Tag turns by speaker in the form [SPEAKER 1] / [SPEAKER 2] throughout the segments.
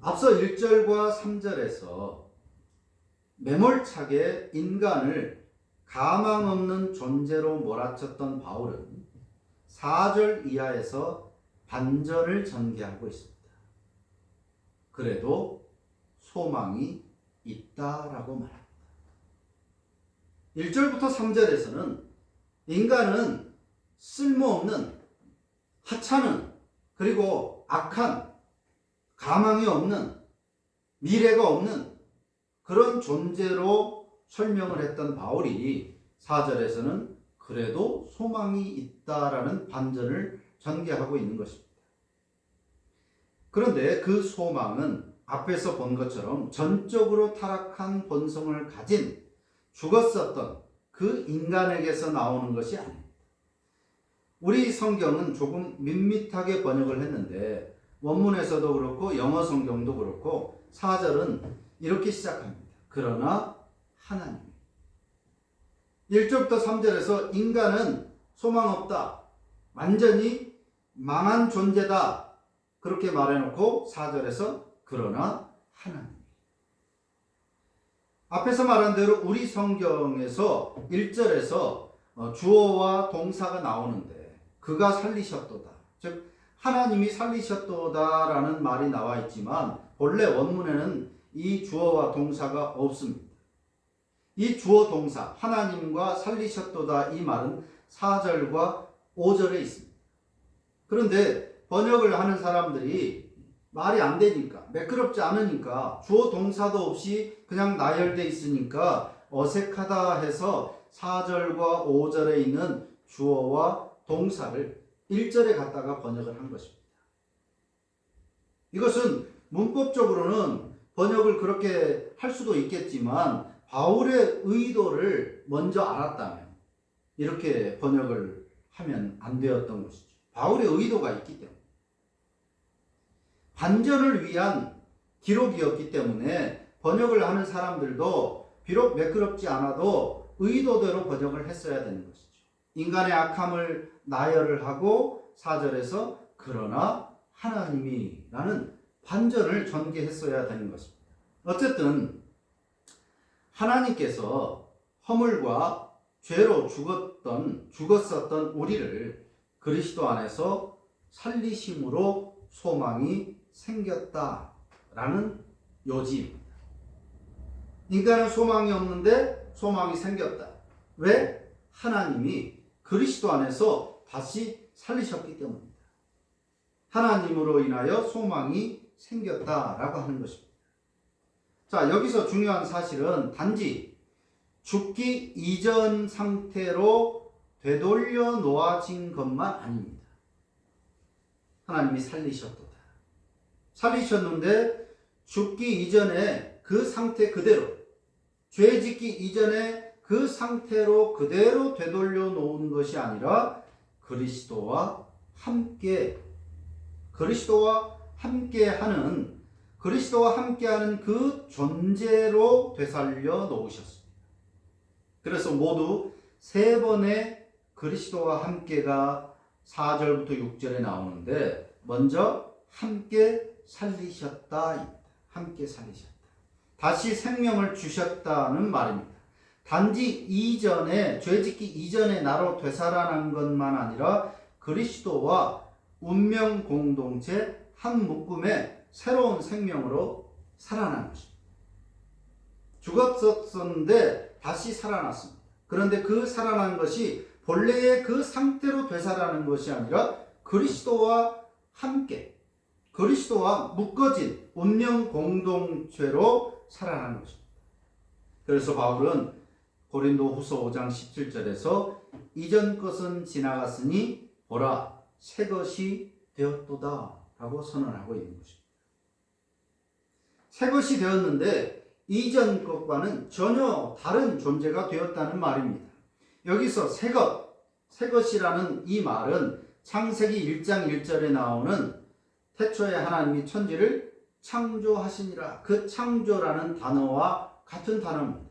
[SPEAKER 1] 앞서 1절과 3절에서 매몰차게 인간을 가망 없는 존재로 몰아쳤던 바울은 4절 이하에서 반전을 전개하고 있습니다. 그래도 소망이 있다라고 말합니다. 1절부터 3절에서는 인간은 쓸모없는, 하찮은, 그리고 악한, 가망이 없는, 미래가 없는 그런 존재로 설명을 했던 바울이 4절에서는 그래도 소망이 있다라는 반전을 전개하고 있는 것입니다. 그런데 그 소망은 앞에서 본 것처럼 전적으로 타락한 본성을 가진 죽었었던 그 인간에게서 나오는 것이 아닙니다. 우리 성경은 조금 밋밋하게 번역을 했는데 원문에서도 그렇고 영어 성경도 그렇고 4절은 이렇게 시작합니다. 그러나 하나님. 1절부터 3절에서 인간은 소망 없다, 완전히 망한 존재다, 그렇게 말해놓고 4절에서 그러나 하나님. 앞에서 말한 대로 우리 성경에서 1절에서 주어와 동사가 나오는데 그가 살리셨도다, 즉 하나님이 살리셨도다라는 말이 나와 있지만 본래 원문에는 이 주어와 동사가 없습니다. 이 주어 동사 하나님과 살리셨도다 이 말은 4절과 5절에 있습니다. 그런데 번역을 하는 사람들이 말이 안 되니까, 매끄럽지 않으니까, 주어 동사도 없이 그냥 나열되어 있으니까 어색하다 해서 4절과 5절에 있는 주어와 동사를 1절에 갖다가 번역을 한 것입니다. 이것은 문법적으로는 번역을 그렇게 할 수도 있겠지만 바울의 의도를 먼저 알았다면 이렇게 번역을 하면 안 되었던 것이죠. 바울의 의도가 있기 때문에. 반전을 위한 기록이었기 때문에 번역을 하는 사람들도 비록 매끄럽지 않아도 의도대로 번역을 했어야 되는 것이죠. 인간의 악함을 나열을 하고 4절에서 그러나 하나님이 라는 반전을 전개했어야 되는 것입니다. 어쨌든 하나님께서 허물과 죄로 죽었었던 우리를 그리스도 안에서 살리심으로 소망이 생겼다라는 요지입니다. 인간은 소망이 없는데 소망이 생겼다. 왜? 하나님이 그리스도 안에서 다시 살리셨기 때문입니다. 하나님으로 인하여 소망이 생겼다라고 하는 것입니다. 자, 여기서 중요한 사실은 단지 죽기 이전 상태로 되돌려 놓아진 것만 아닙니다. 하나님이 살리셨도다. 살리셨는데 죽기 이전에 그 상태 그대로, 죄 짓기 이전에 그 상태로 그대로 되돌려 놓은 것이 아니라 그리스도와 함께하는 그 존재로 되살려 놓으셨습니다. 그래서 모두 3번의 그리스도와 함께가 4절부터 6절에 나오는데 먼저 함께 살리셨다. 함께 살리셨다. 다시 생명을 주셨다는 말입니다. 단지 이전에, 죄짓기 이전에 나로 되살아난 것만 아니라 그리스도와 운명 공동체 한 묶음의 새로운 생명으로 살아난 것입니다. 죽었었는데 다시 살아났습니다. 그런데 그 살아난 것이 본래의 그 상태로 되살아나는 것이 아니라 그리스도와 함께, 그리스도와 묶어진 운명 공동체로 살아나는 것입니다. 그래서 바울은 고린도후서 5장 17절에서 이전 것은 지나갔으니 보라 새 것이 되었도다 라고 선언하고 있는 것입니다. 새 것이 되었는데 이전 것과는 전혀 다른 존재가 되었다는 말입니다. 여기서 새 것이라는 이 말은 창세기 1장 1절에 나오는 태초에 하나님이 천지를 창조하시니라, 그 창조라는 단어와 같은 단어입니다.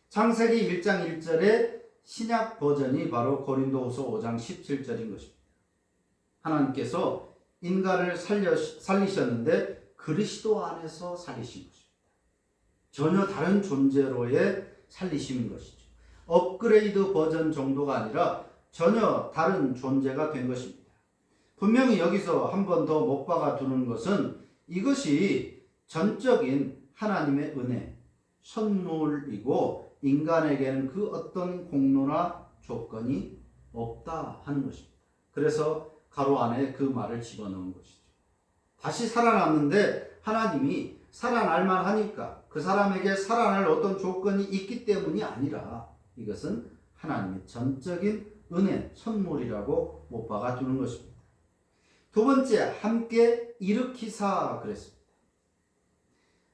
[SPEAKER 1] 창세기 1장 1절의 신약 버전이 바로 고린도후서 5장 17절인 것입니다. 하나님께서 인간을 살리셨는데 그리스도 안에서 살리신 것입니다. 전혀 다른 존재로의 살리심인 것이죠. 업그레이드 버전 정도가 아니라 전혀 다른 존재가 된 것입니다. 분명히 여기서 한 번 더 못 박아 두는 것은 이것이 전적인 하나님의 은혜, 선물이고 인간에게는 그 어떤 공로나 조건이 없다 하는 것입니다. 그래서 가로 안에 그 말을 집어넣은 것이죠. 다시 살아났는데 하나님이 살아날 만하니까 그 사람에게 살아날 어떤 조건이 있기 때문이 아니라 이것은 하나님의 전적인 은혜, 선물이라고 못 박아 두는 것입니다. 두 번째, 함께 일으키사 그랬습니다.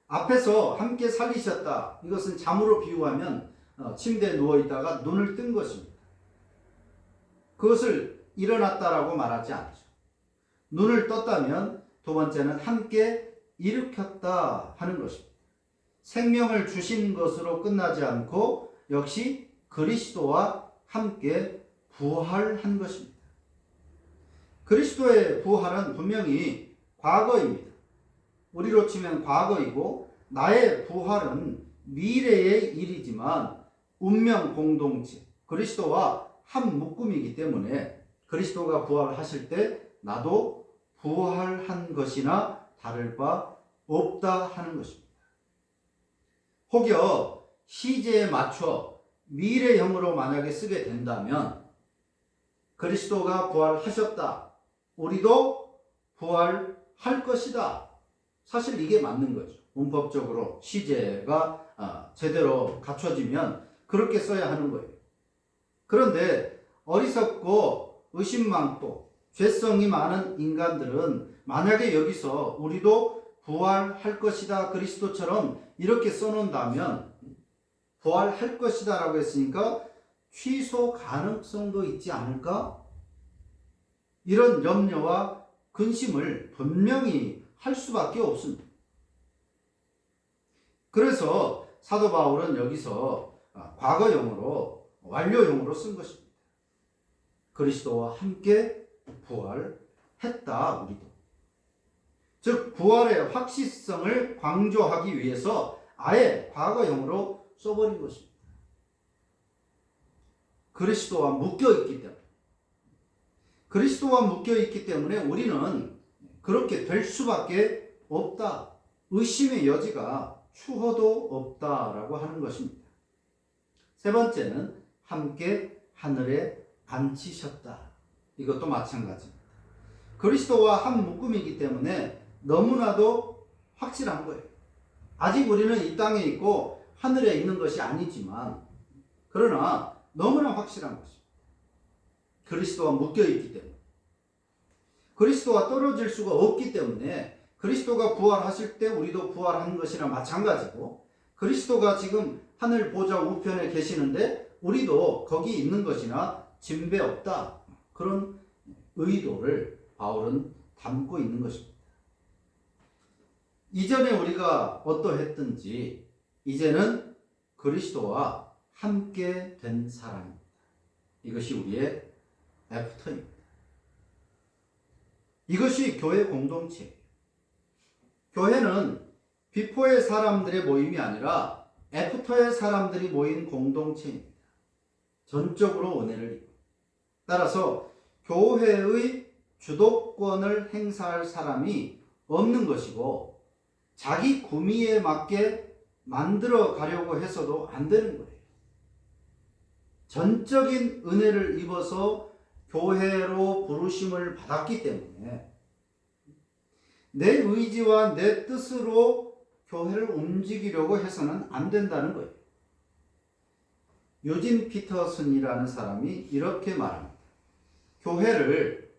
[SPEAKER 1] 앞에서 함께 살리셨다. 이것은 잠으로 비유하면 침대에 누워있다가 눈을 뜬 것입니다. 그것을 일어났다라고 말하지 않죠. 눈을 떴다면 두 번째는 함께 일으켰다 하는 것입니다. 생명을 주신 것으로 끝나지 않고 역시 그리스도와 함께 부활한 것입니다. 그리스도의 부활은 분명히 과거입니다. 우리로 치면 과거이고 나의 부활은 미래의 일이지만 운명 공동체, 그리스도와 한 묶음이기 때문에 그리스도가 부활하실 때 나도 부활한 것이나 다를 바 없다 하는 것입니다. 혹여 시제에 맞춰 미래형으로 만약에 쓰게 된다면 그리스도가 부활하셨다. 우리도 부활할 것이다. 사실 이게 맞는 거죠. 문법적으로 시제가 제대로 갖춰지면 그렇게 써야 하는 거예요. 그런데 어리석고 의심 많고 죄성이 많은 인간들은 만약에 여기서 우리도 부활할 것이다 그리스도처럼 이렇게 써놓는다면 부활할 것이다 라고 했으니까 취소 가능성도 있지 않을까? 이런 염려와 근심을 분명히 할 수밖에 없습니다. 그래서 사도 바울은 여기서 과거형으로 완료형으로 쓴 것입니다. 그리스도와 함께 부활했다 우리도. 즉 부활의 확실성을 강조하기 위해서 아예 과거형으로 써버린 것입니다. 그리스도와 묶여있기 때문에. 그리스도와 묶여있기 때문에 우리는 그렇게 될 수밖에 없다. 의심의 여지가 추호도 없다라고 하는 것입니다. 세 번째는 함께 하늘에 앉히셨다. 이것도 마찬가지입니다. 그리스도와 한 묶음이기 때문에 너무나도 확실한 거예요. 아직 우리는 이 땅에 있고 하늘에 있는 것이 아니지만 그러나 너무나 확실한 것입니다. 그리스도와 묶여있기 때문에. 그리스도와 떨어질 수가 없기 때문에 그리스도가 부활하실 때 우리도 부활한 것이나 마찬가지고 그리스도가 지금 하늘 보좌 우편에 계시는데 우리도 거기 있는 것이나 진배 없다. 그런 의도를 바울은 담고 있는 것입니다. 이전에 우리가 어떠했든지 이제는 그리스도와 함께 된 사람입니다. 이것이 우리의 애프터입니다. 이것이 교회 공동체예요. 교회는 비포의 사람들의 모임이 아니라 애프터의 사람들이 모인 공동체입니다. 전적으로 은혜를 입고. 따라서 교회의 주도권을 행사할 사람이 없는 것이고 자기 구미에 맞게 만들어 가려고 해서도 안 되는 거예요. 전적인 은혜를 입어서 교회로 부르심을 받았기 때문에 내 의지와 내 뜻으로 교회를 움직이려고 해서는 안 된다는 거예요. 유진 피터슨이라는 사람이 이렇게 말합니다. 교회를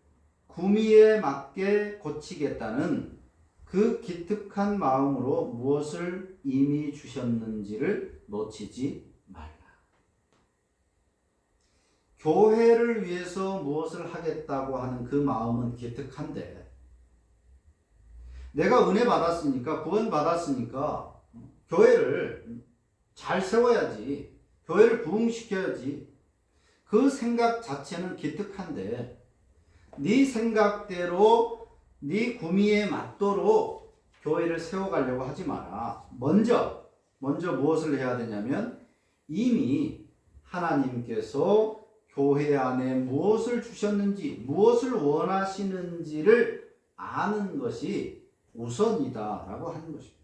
[SPEAKER 1] 구미에 맞게 고치겠다는 그 기특한 마음으로 무엇을 이미 주셨는지를 놓치지 말라. 교회를 위해서 무엇을 하겠다고 하는 그 마음은 기특한데 내가 은혜 받았으니까 구원 받았으니까 교회를 잘 세워야지, 교회를 부흥시켜야지. 그 생각 자체는 기특한데 네 생각대로 네 구미에 맞도록 교회를 세워가려고 하지 마라. 먼저 무엇을 해야 되냐면 이미 하나님께서 교회 안에 무엇을 주셨는지, 무엇을 원하시는지를 아는 것이 우선이다라고 하는 것입니다.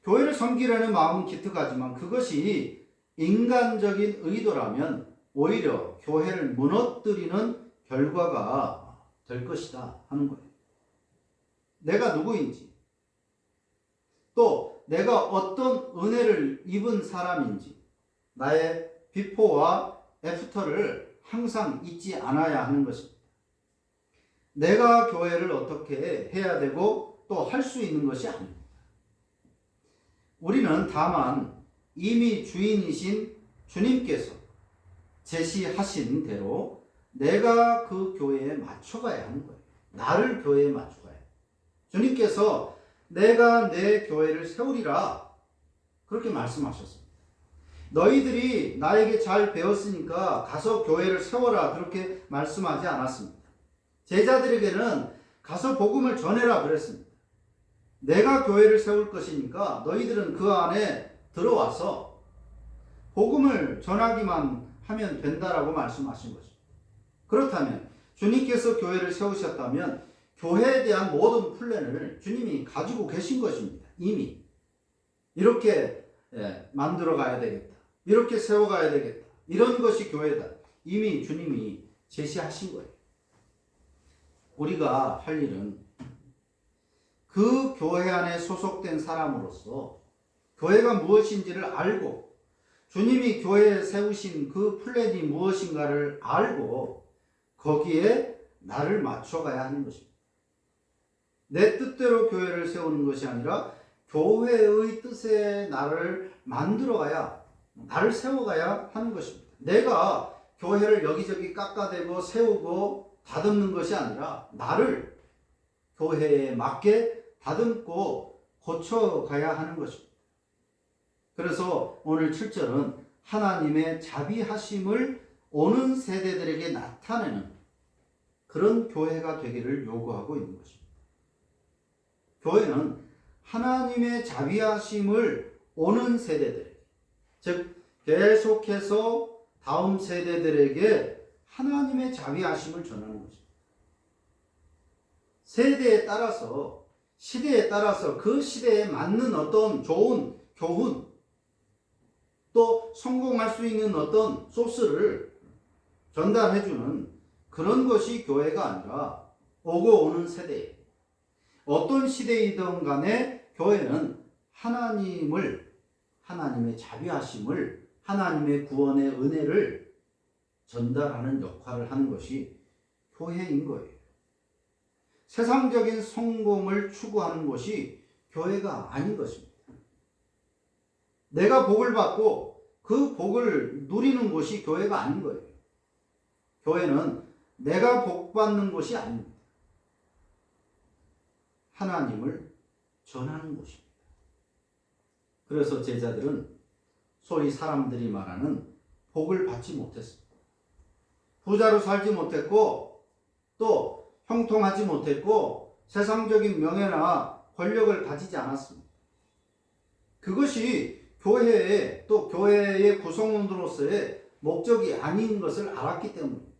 [SPEAKER 1] 교회를 섬기려는 마음은 기특하지만 그것이 인간적인 의도라면 오히려 교회를 무너뜨리는 결과가 될 것이다 하는 거예요. 내가 누구인지, 또 내가 어떤 은혜를 입은 사람인지, 나의 비포와 애프터를 항상 잊지 않아야 하는 것입니다. 내가 교회를 어떻게 해야 되고 또 할 수 있는 것이 아닙니다. 우리는 다만 이미 주인이신 주님께서 제시하신 대로 내가 그 교회에 맞춰가야 하는 거예요. 나를 교회에 맞춰가야 해요. 주님께서 내가 내 교회를 세우리라 그렇게 말씀하셨습니다. 너희들이 나에게 잘 배웠으니까 가서 교회를 세워라 그렇게 말씀하지 않았습니다. 제자들에게는 가서 복음을 전해라 그랬습니다. 내가 교회를 세울 것이니까 너희들은 그 안에 들어와서 복음을 전하기만 하면 된다라고 말씀하신 것입니다. 그렇다면 주님께서 교회를 세우셨다면 교회에 대한 모든 플랜을 주님이 가지고 계신 것입니다. 이미 이렇게 만들어 가야 되겠다. 이렇게 세워 가야 되겠다. 이런 것이 교회다. 이미 주님이 제시하신 거예요. 우리가 할 일은 그 교회 안에 소속된 사람으로서 교회가 무엇인지를 알고 주님이 교회에 세우신 그 플랜이 무엇인가를 알고 거기에 나를 맞춰가야 하는 것입니다. 내 뜻대로 교회를 세우는 것이 아니라 교회의 뜻에 나를 만들어가야, 나를 세워가야 하는 것입니다. 내가 교회를 여기저기 깎아대고 세우고 다듬는 것이 아니라 나를 교회에 맞게 다듬고 고쳐가야 하는 것입니다. 그래서 오늘 7절은 하나님의 자비하심을 오는 세대들에게 나타내는 그런 교회가 되기를 요구하고 있는 것입니다. 교회는 하나님의 자비하심을 오는 세대들에게, 즉 계속해서 다음 세대들에게 하나님의 자비하심을 전하는 것입니다. 세대에 따라서, 시대에 따라서 그 시대에 맞는 어떤 좋은 교훈, 또 성공할 수 있는 어떤 소스를 전달해주는 그런 것이 교회가 아니라 오고 오는 세대에, 어떤 시대이든 간에 교회는 하나님의 자비하심을, 하나님의 구원의 은혜를 전달하는 역할을 하는 것이 교회인 거예요. 세상적인 성공을 추구하는 것이 교회가 아닌 것입니다. 내가 복을 받고 그 복을 누리는 것이 교회가 아닌 거예요. 교회는 내가 복 받는 것이 아닙니다. 하나님을 전하는 것입니다. 그래서 제자들은 소위 사람들이 말하는 복을 받지 못했습니다. 부자로 살지 못했고 또 형통하지 못했고 세상적인 명예나 권력을 가지지 않았습니다. 그것이 교회의 또 교회의 구성원으로서의 목적이 아닌 것을 알았기 때문입니다.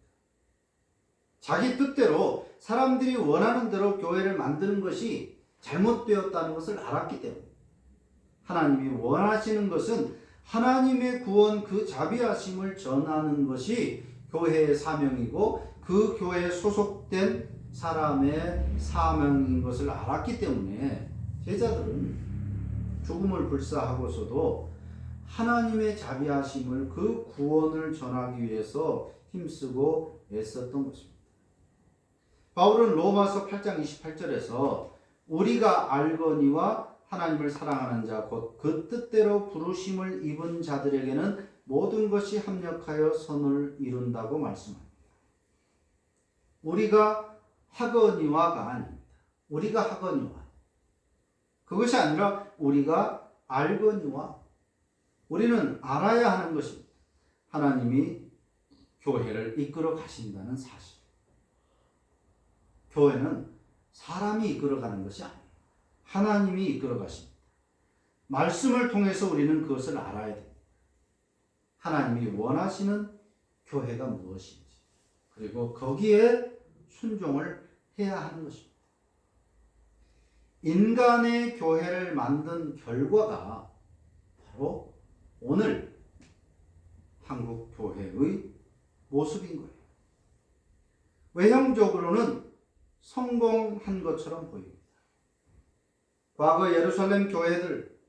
[SPEAKER 1] 자기 뜻대로 사람들이 원하는 대로 교회를 만드는 것이 잘못되었다는 것을 알았기 때문입니다. 하나님이 원하시는 것은 하나님의 구원 그 자비하심을 전하는 것이 교회의 사명이고 그 교회에 소속된 사람의 사명인 것을 알았기 때문에 제자들은 죽음을 불사하고서도 하나님의 자비하심을 그 구원을 전하기 위해서 힘쓰고 애썼던 것입니다. 바울은 로마서 8장 28절에서 우리가 알거니와 하나님을 사랑하는 자 곧 그 뜻대로 부르심을 입은 자들에게는 모든 것이 합력하여 선을 이룬다고 말씀합니다. 우리가 하거니와가 아닙니다. 우리가 하거니와. 그것이 아니라 우리가 알거니와. 우리는 알아야 하는 것입니다. 하나님이 교회를 이끌어 가신다는 사실. 교회는 사람이 이끌어가는 것이 아니에요. 하나님이 이끌어 가십니다. 말씀을 통해서 우리는 그것을 알아야 됩니다. 하나님이 원하시는 교회가 무엇인지, 그리고 거기에 순종을 해야 하는 것입니다. 인간의 교회를 만든 결과가 바로 오늘 한국 교회의 모습인 거예요. 외형적으로는 성공한 것처럼 보입니다. 과거 예루살렘 교회들,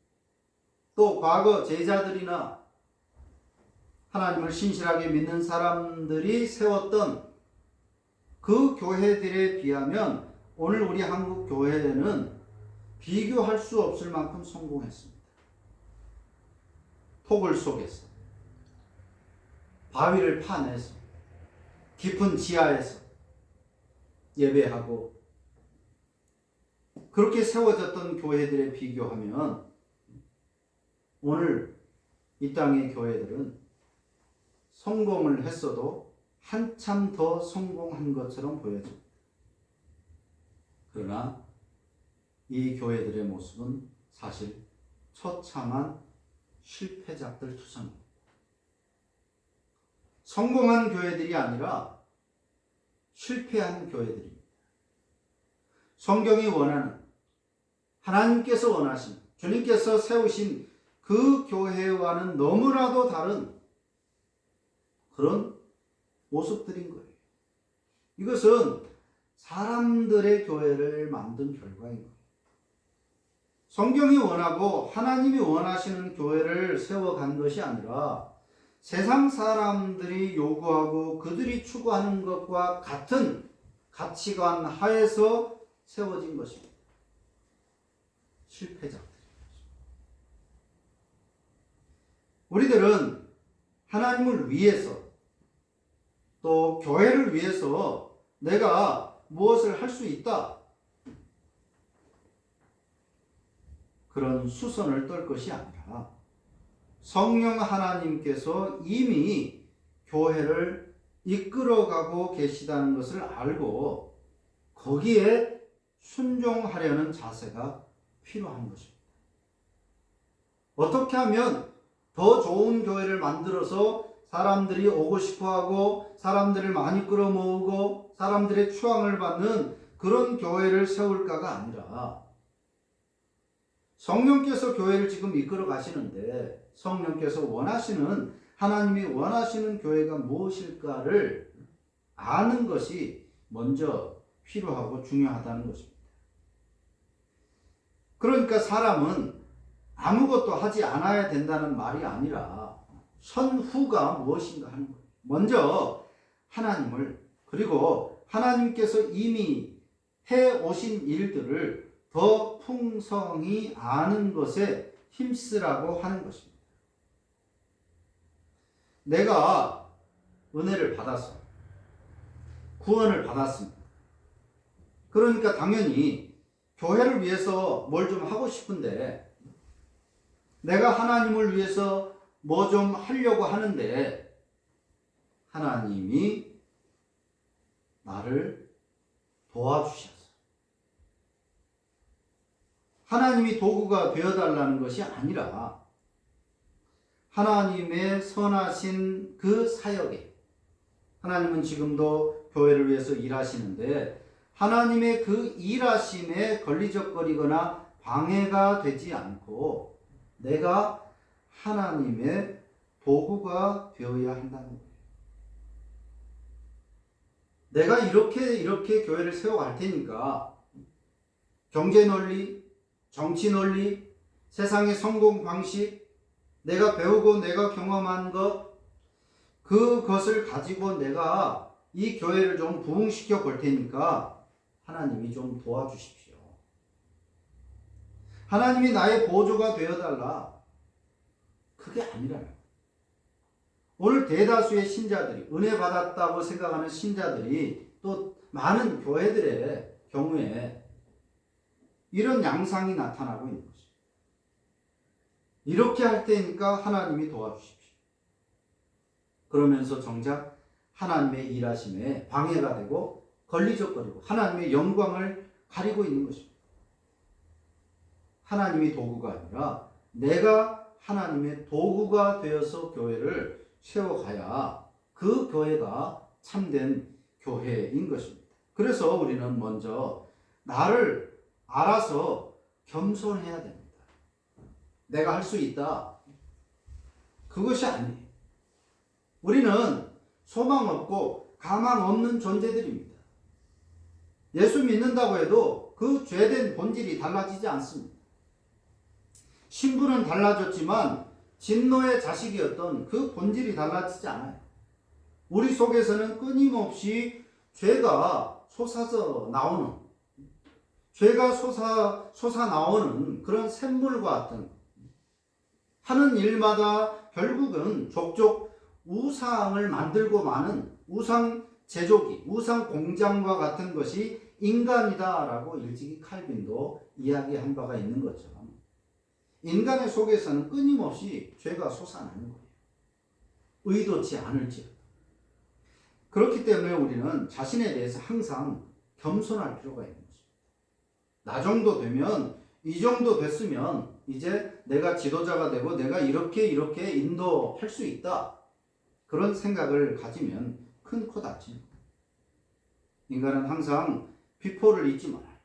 [SPEAKER 1] 또 과거 제자들이나 하나님을 신실하게 믿는 사람들이 세웠던 그 교회들에 비하면 오늘 우리 한국 교회는 비교할 수 없을 만큼 성공했습니다. 토굴 속에서, 바위를 파내서, 깊은 지하에서 예배하고, 그렇게 세워졌던 교회들에 비교하면 오늘 이 땅의 교회들은 성공을 했어도 한참 더 성공한 것처럼 보여집니다. 그러나 이 교회들의 모습은 사실 처참한 실패작들 투성입니다. 성공한 교회들이 아니라 실패한 교회들입니다. 성경이 원하는, 하나님께서 원하신, 주님께서 세우신 그 교회와는 너무나도 다른 그런 모습들인 거예요. 이것은 사람들의 교회를 만든 결과인 거예요. 성경이 원하고 하나님이 원하시는 교회를 세워간 것이 아니라 세상 사람들이 요구하고 그들이 추구하는 것과 같은 가치관 하에서 세워진 것입니다. 실패작들입니다. 우리들은 하나님을 위해서, 또 교회를 위해서 내가 무엇을 할 수 있다, 그런 수선을 떨 것이 아니라 성령 하나님께서 이미 교회를 이끌어가고 계시다는 것을 알고 거기에 순종하려는 자세가 필요한 것입니다. 어떻게 하면 더 좋은 교회를 만들어서 사람들이 오고 싶어하고 사람들을 많이 끌어모으고 사람들의 추앙을 받는 그런 교회를 세울까가 아니라, 성령께서 교회를 지금 이끌어 가시는데 성령께서 원하시는, 하나님이 원하시는 교회가 무엇일까를 아는 것이 먼저 필요하고 중요하다는 것입니다. 그러니까 사람은 아무것도 하지 않아야 된다는 말이 아니라 선후가 무엇인가 하는 거예요. 먼저 하나님을, 그리고 하나님께서 이미 해오신 일들을 더 풍성히 아는 것에 힘쓰라고 하는 것입니다. 내가 은혜를 받았어, 구원을 받았습니다. 그러니까 당연히 교회를 위해서 뭘 좀 하고 싶은데, 내가 하나님을 위해서 뭐 좀 하려고 하는데 하나님이 나를 도와주셔서, 하나님이 도구가 되어달라는 것이 아니라 하나님의 선하신 그 사역에, 하나님은 지금도 교회를 위해서 일하시는데 하나님의 그 일하심에 걸리적거리거나 방해가 되지 않고 내가 하나님의 도구가 되어야 한다는 거예요. 내가 이렇게 교회를 세워갈 테니까 경제 논리, 정치 논리, 세상의 성공 방식, 내가 배우고 내가 경험한 것, 그것을 가지고 내가 이 교회를 좀 부흥시켜 볼 테니까 하나님이 좀 도와주십시오. 하나님이 나의 보조가 되어달라. 그게 아니라요. 오늘 대다수의 신자들이, 은혜 받았다고 생각하는 신자들이 또 많은 교회들의 경우에 이런 양상이 나타나고 있는 것입니다. 이렇게 할 때니까 하나님이 도와주십시오. 그러면서 정작 하나님의 일하심에 방해가 되고 걸리적거리고 하나님의 영광을 가리고 있는 것입니다. 하나님이 도구가 아니라 내가 하나님의 도구가 되어서 교회를 세워가야 그 교회가 참된 교회인 것입니다. 그래서 우리는 먼저 나를 알아서 겸손해야 됩니다. 내가 할 수 있다. 그것이 아니에요. 우리는 소망 없고 가망 없는 존재들입니다. 예수 믿는다고 해도 그 죄된 본질이 달라지지 않습니다. 신분은 달라졌지만 진노의 자식이었던 그 본질이 달라지지 않아요. 우리 속에서는 끊임없이 죄가 솟아서 나오는, 죄가 솟아 나오는 그런 샘물과 같은, 하는 일마다 결국은 족족 우상을 만들고 마는 우상 제조기, 우상 공장과 같은 것이 인간이다라고 일찍이 칼빈도 이야기한 바가 있는 것처럼 인간의 속에서는 끊임없이 죄가 솟아나는 거예요. 의도치 않을지라도. 그렇기 때문에 우리는 자신에 대해서 항상 겸손할 필요가 있는 것입니다. 나 정도 되면, 이 정도 됐으면 이제 내가 지도자가 되고 내가 이렇게 인도할 수 있다. 그런 생각을 가지면 큰 코 다칩니다. 인간은 항상 비포를 잊지 말아야 돼.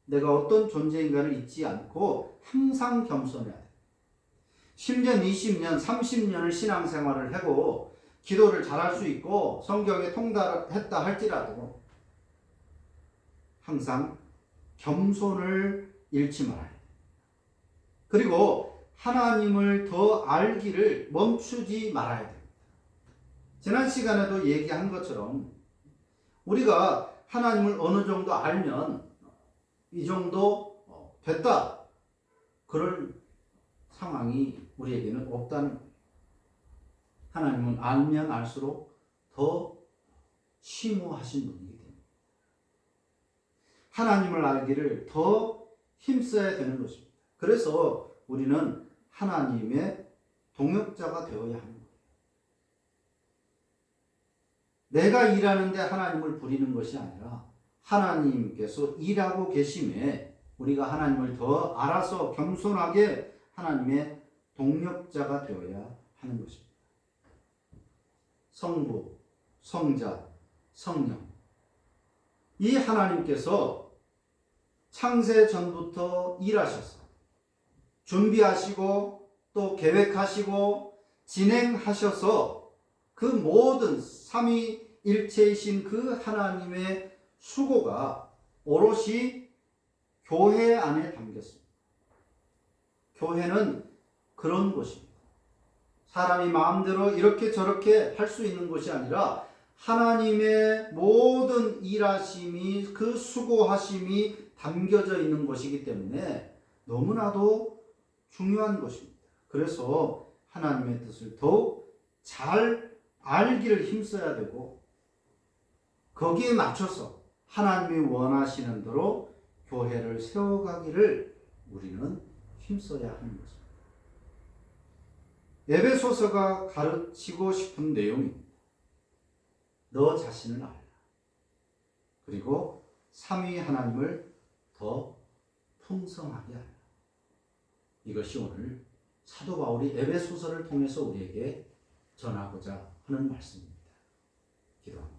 [SPEAKER 1] 내가 어떤 존재인가를 잊지 않고 항상 겸손해야 돼. 10년, 20년, 30년을 신앙생활을 하고 기도를 잘할 수 있고 성경에 통달했다 할지라도 항상 겸손을 잃지 말아야 돼. 그리고 하나님을 더 알기를 멈추지 말아야 됩니다. 지난 시간에도 얘기한 것처럼 우리가 하나님을 어느 정도 알면 이 정도 됐다. 그럴 상황이 우리에게는 없다는 거예요. 하나님은 알면 알수록 더 심오하신 분이기 때문에 하나님을 알기를 더 힘써야 되는 것입니다. 그래서 우리는 하나님의 동역자가 되어야 하는 거예요. 내가 일하는데 하나님을 부리는 것이 아니라 하나님께서 일하고 계심에 우리가 하나님을 더 알아서 겸손하게 하나님의 동역자가 되어야 하는 것입니다. 성부, 성자, 성령. 이 하나님께서 창세 전부터 일하셔서 준비하시고 또 계획하시고 진행하셔서 그 모든 삼위일체이신 그 하나님의 수고가 오롯이 교회 안에 담겼습니다. 교회는 그런 곳입니다. 사람이 마음대로 이렇게 저렇게 할 수 있는 것이 아니라 하나님의 모든 일하심이, 그 수고하심이 담겨져 있는 것이기 때문에 너무나도 중요한 것입니다. 그래서 하나님의 뜻을 더욱 잘 알기를 힘써야 되고 거기에 맞춰서 하나님이 원하시는 대로 교회를 세워가기를 우리는 힘써야 하는 것입니다. 에베소서가 가르치고 싶은 내용입니다. 너 자신을 알라. 그리고 삼위 하나님을 더 풍성하게 알라. 이것이 오늘 사도 바울이 에베소서를 통해서 우리에게 전하고자 하는 말씀입니다. 기도합니다.